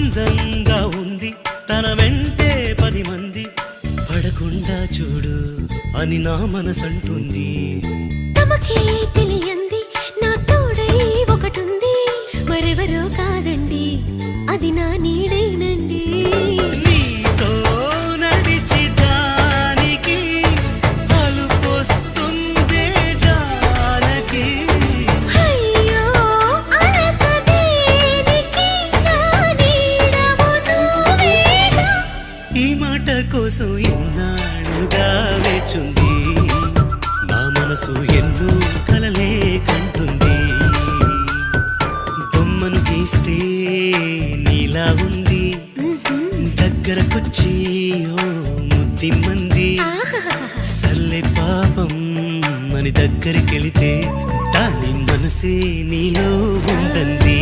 అందంగా ఉంది తన వెంటే 10 మంది పడకుండా చూడు అని నా మనసంటుంది. తమకే తెలియంది నా తోడై ఒకటుంది, మరెవరో కాదండి అది నా నీడేనండి. నీతో నడిచి దానికి అలుపొస్తుందే జానకి. అయ్యో అనక దేనికి నా నీడవు నువ్వేగా. ఈ మాట కోసం ఎన్నాళ్ళుగా వేచుంది నా మనసు ఎన్నో కలలే కంటుంది. బొమ్మను గీస్తే నీలా ఉంది దగ్గరకొచ్చి ఓ ముద్దిమ్మంది. సల్లే పాపం అని దగ్గరికెళితే దాని మనసే నీలో ఉందండి.